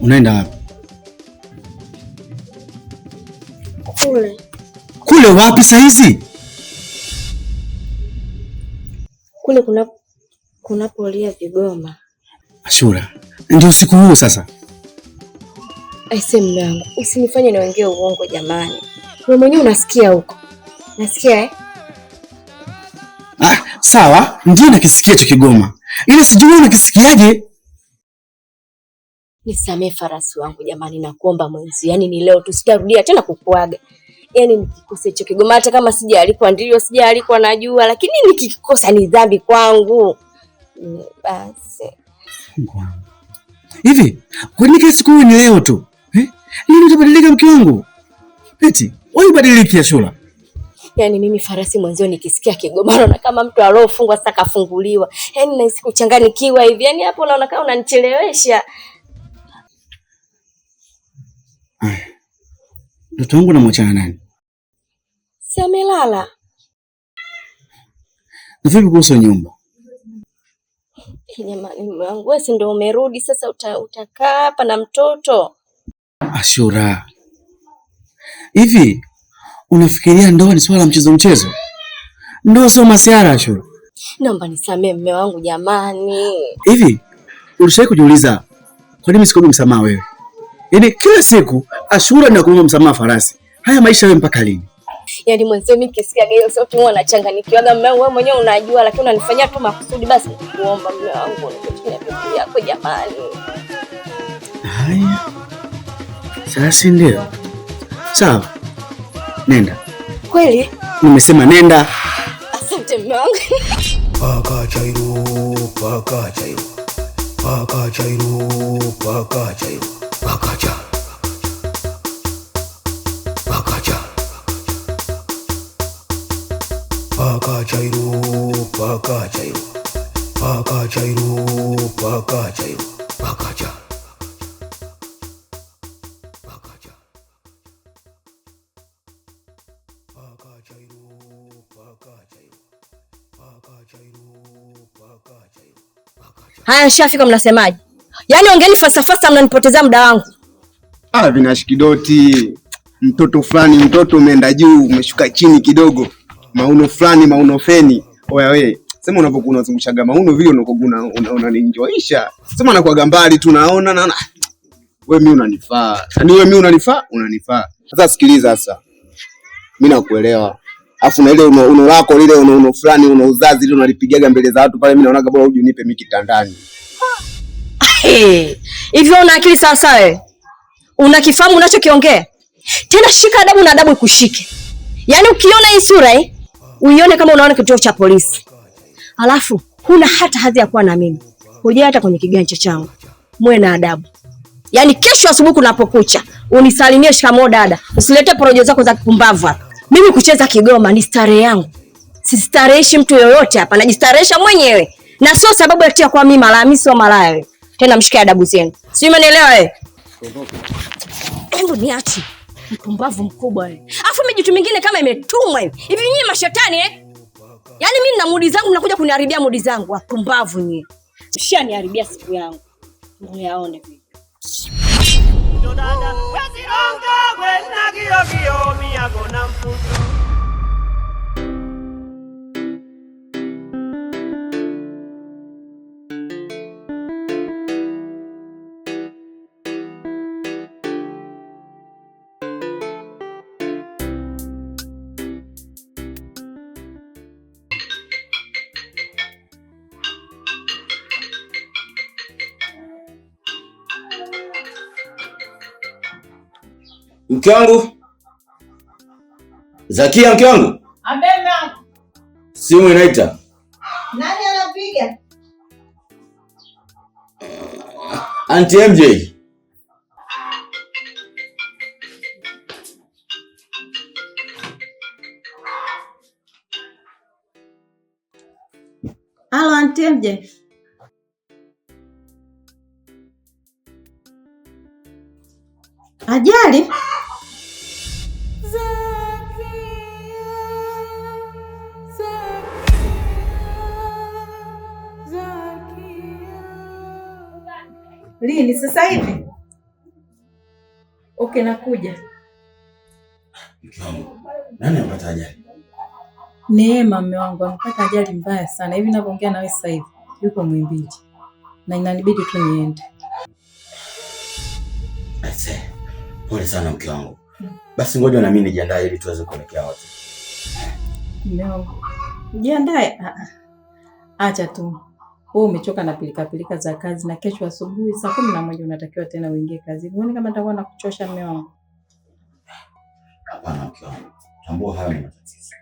Unaenda wapi? Kule. Kule wapi saa hizi? Kule kunapolia vigoma. Ashura, ndio usiku huo sasa. Aise mume wangu, usinifanye niongee uongo jamani. Wewe mwenyewe unasikia huko. Nasikia Sawa, ndio nakisikia hicho kigoma. Ile sijui unakisikiaje? Nisamee farasi wangu jamani, nakuomba mwenzi. Yaani ni leo tu, sitarudia tena kukuaga. Yaani nikikosa hicho kigoma, hata kama sijaalikwa ndio sijaalikwa najua, lakini nikikosa ni dhambi kwangu. Basi. Hivi, kwa nini siku hii ni leo tu? Lini utabadilika mke wangu? Eti, wewe ubadiliki Ashura. Yaani mimi farasi mwanzo nikisikia kigoma naona kama mtu alofungwa sasa kafunguliwa. Yaani nahisi kuchanganikiwa hivi. Yaani hapo unaona kama unanichelewesha. Mtoto wangu namwachana nani? Si amelala. Na vipi kuhusu nyumba? Jamani mume wangu, wewe si ndio umerudi sasa utakaa hapa na mtoto? Ashura. Hivi unafikiria ndoa ni swala la mchezo? Ndoa sio masiara Ashura. Naomba nisamee mume wangu jamani. Hivi ulishawahi kujiuliza kwa nini sikuombe msamaha wewe? Yaani kila siku Ashura ninakuomba msamaha farasi. Haya maisha wewe mpaka lini? Yaani mwanzo mimi kisikia hiyo sauti mwa nachanganyikiwa. Mume wangu wewe mwenyewe unajua, lakini unanifanyia tu makusudi. Basi nikuomba mume wangu nikutumie pesa yako jamani. Haya. Sasa ndio. Sawa. Nenda. Kweli? Nimesema nenda. Asante mume wangu. Paka chairu, paka chairu. Paka chairu, paka chairu. Paka cha. Paka cha. Paka chairu, paka chairu. Paka chairu, paka chairu. Paka cha. Haya shafika, mnasemaje? Yaani ongeeni falsafa, mnanipotezea muda wangu. Vinashikidoti. Mtoto fulani, mtoto umeenda juu, umeshuka chini kidogo. Mauno fulani, mauno feni. Oya wewe, sema unapokuwa unazungushaga mauno vile unakokuwa unaninjoisha. Sema unakuwa mbali tu naona. Wewe mimi unanifaa. Yaani wewe mimi unanifaa. Sasa sikiliza sasa. Mimi nakuelewa. Afu na ile uno lako lile uno fulani uno uzazi ile unalipigaga mbele za watu pale, mimi naonaga bora uje unipe mimi kitandani. Hivyo una akili sawa sawa wewe? Unakifahamu unachokiongea? Tena shika adabu na adabu ikushike. Yaani ukiona hii sura uione kama unaona kituo cha polisi. Alafu huna hata hadhi ya kuwa na mimi. Hujia hata kwenye kiganja changu. Muwe na adabu. Yaani kesho asubuhi kunapokucha unisalimie shikamoo dada. Usilete porojo zako za kipumbavu hapa. Mimi kucheza kigoma ni starehe yangu. Sistareheshi mtu yoyote hapa, najistarehesha mwenyewe. Na sio sababu ya kutia kwa mimi malaya, mimi sio malaya wewe. Tena mshike adabu zenu. Sio umenielewa wewe? Hebu niache. Mpumbavu mkubwa wewe. Afu mijitu mingine kama imetumwa hivi. Hivi nyinyi mashetani Yaani mimi na mudi zangu mnakuja kuniharibia mudi zangu, wapumbavu nyinyi. Mshaniharibia siku yangu. Muyaone vipi. Dada, wasironga kwenda kio miago na mfuto. Mke wangu. Zakia mke wangu. Abema. Simu inaita. Nani anapiga? Auntie MJ. Halo Auntie MJ. Ajali? Lini sasa hivi? Okay, nakuja. Mke wangu, nani amepata ajali? Neema mume wangu amepata ajali mbaya sana. Hivi ninavyoongea na wewe sasa hivi yuko Muhimbili. Na inanibidi tu niende. Aise. Pole sana mke wangu. Basi ngoja na mimi nijiandae ili tuweze kuelekea wote. Mume wangu. Jiandae. Acha tu. Wewe umechoka na pilika za kazi na kesho asubuhi saa 11 unatakiwa tena uingie kazi. Uone kama nitakuwa nakuchosha mume wangu. Hapana mke wangu. Tambua hayo ni matatizo.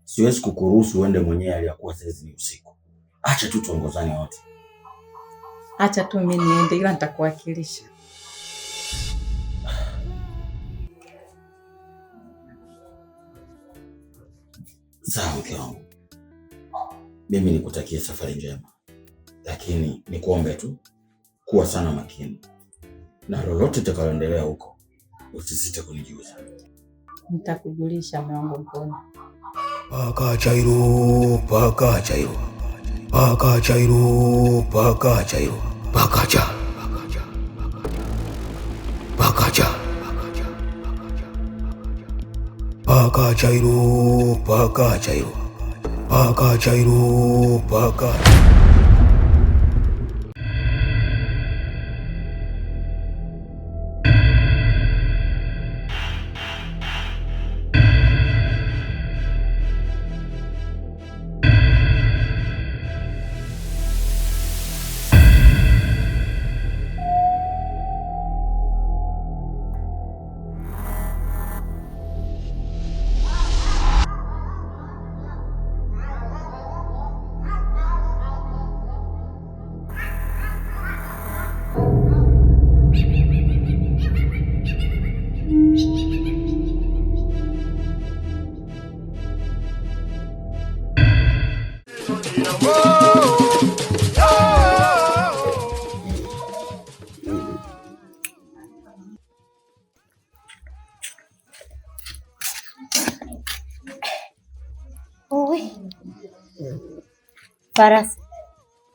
Siwezi kukuruhusu uende mwenyewe aliyakuwa sasa ni usiku. Acha tu tuongozane wote. Acha tu mimi niende ila nitakuwakilisha. Sawa mke wangu. Mimi nikutakie safari njema. Lakini nikuombe tu kuwa sana makini. Na lolote litakaloendelea huko usisite kunijuza. Nitakujulisha mume wangu mpole. Pakachairo, pakachairo. Pakachairo, pakachairo. Pakacha. Pakacha. Pakachairo, pakachairo. Pakachairo, pakacha.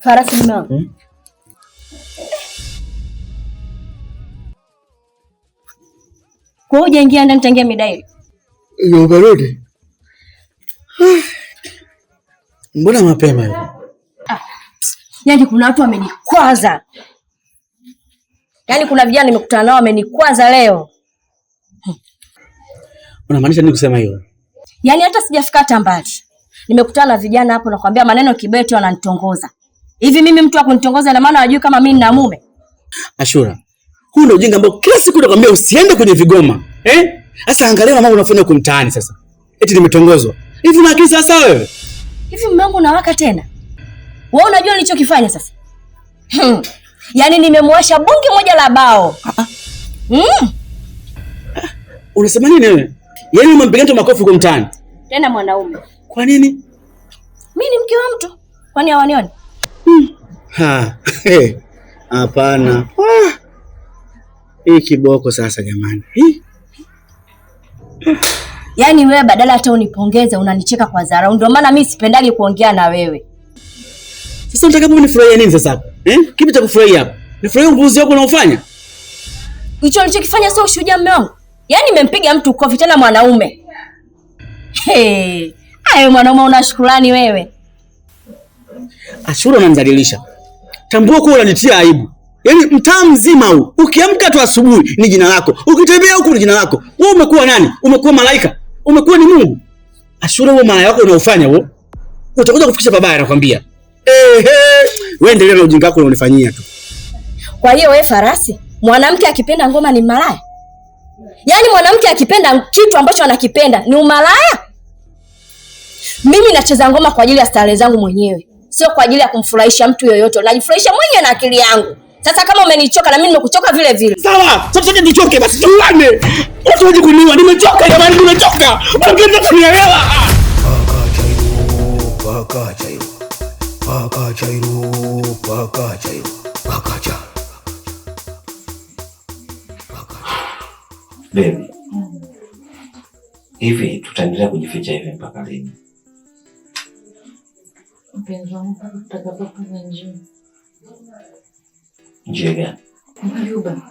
Farasi mume wangu. Kwa hiyo hujaingia ndani tangia midai? Ndio barudi. Mbona mapema hivi? Yaani kuna watu wamenikwaza. Yaani kuna vijana nimekutana nao wamenikwaza leo. Unamaanisha nini kusema hiyo? Yaani hata sijafika hata mbali. Nimekutana na vijana hapo na kwambia maneno kibeti wananitongoza. Hivi mimi mtu akunitongoza na maana hajui kama mimi nina mume? Ashura, huu ndio ujinga ambao kila siku nakwambia usiende kwenye vigoma. Sasa angalia mambo unafanya huko mtaani sasa. Eti nimetongozwa. Hivi una akili sasa wewe? Hivi mume wangu unawaka tena? Wewe unajua nilichokifanya sasa? Yaani nimemwasha bunge moja la bao. Unasema nini wewe? Yaani umempiga mtu makofi huko mtaani? Tena mwanaume. Kwa nini? Mimi ni mke wa mtu. Kwani hawanioni? Hapana. Hii kiboko sasa jamani. Yaani wewe badala hata unipongeze unanicheka kwa dharau. Ndio maana mimi sipendagi kuongea na wewe. Sasa unataka mimi nifurahie nini sasa hapo? Kipi cha kufurahia hapo? Nifurahie upuuzi wako unaofanya? Hicho nilichokifanya sio ushujaa mume wangu. Yaani nimempiga mtu kofi tena mwanaume. Hayo mwanaume una shukrani wewe. Ashura unanidhalilisha. Tambua kuwa unanitia aibu. Yaani mtaa mzima huu, ukiamka tu asubuhi ni jina lako. Ukitembea huko ni jina lako. Wewe umekuwa nani? Umekuwa malaika? Umekuwa ni Mungu? Ashura wewe malaya wako unaofanya wewe. Utakuja kufikisha babaya nakwambia. Wewe endelea na ujinga wako unanifanyia tu. Kwa hiyo wewe farasi, mwanamke akipenda ngoma ni malaya? Yaani mwanamke akipenda kitu ambacho anakipenda ni umalaya? Mimi nacheza ngoma kwa ajili ya starehe zangu mwenyewe, sio kwa ajili ya kumfurahisha mtu yoyote. Najifurahisha mwenyewe na akili yangu. Sasa kama umenichoka na mimi nimekuchoka vile vile. Sawa, sasa tuchoke basi tuane. Watu waje kuniua, nimechoka jamani, nimechoka. Wanakwenda kunielewa. Pakachairo, pakachairo. Pakachairo, pakachairo. Pakacha. Baby. Hivi tutaendelea kujificha hivi mpaka lini? Mpenzi wangu tutakapopata njia. Njia gani? Majuba.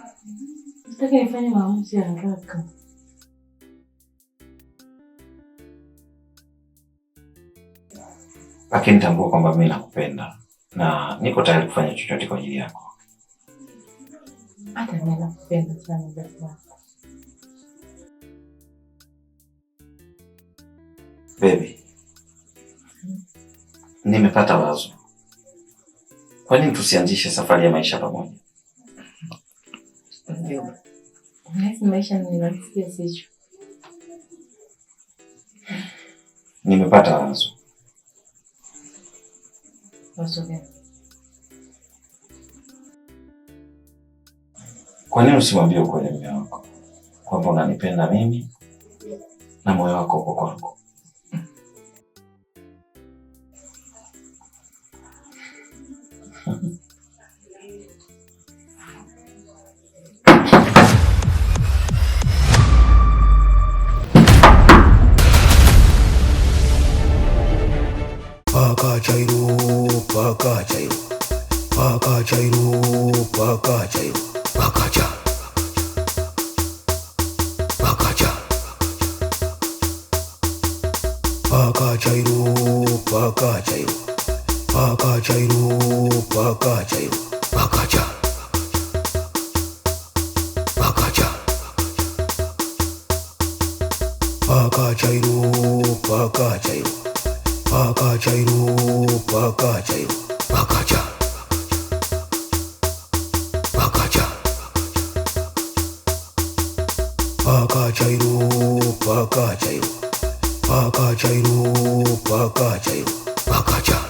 Nataka nifanye maamuzi ya haraka. Lakini tambua kwamba mimi nakupenda na niko tayari kufanya chochote kwa ajili yako. Hata mimi nakupenda sana baba. Baby, nimepata wazo. Kwa nini tusianzishe safari ya maisha pamoja? Maisha ni rahisi sio? Nimepata wazo. Wazo gani? Kwa nini usimwambie ukweli mume wako kwamba unanipenda mimi na moyo wako uko kwangu? Paka Chairo, Paka Chairo, Paka Chairo, Paka Chairo, Paka Cha, Paka Cha, Paka Chairo, Paka Chairo, Paka Chairo, Paka Chairo, Paka Cha, Paka Cha, Paka Chairo, Paka Chairo, Paka Chairo, Paka Chairo, Paka Cha, Paka Cha, Paka Chairo, Paka Chairo, Paka Chairo, Paka Chairo, Paka Cha.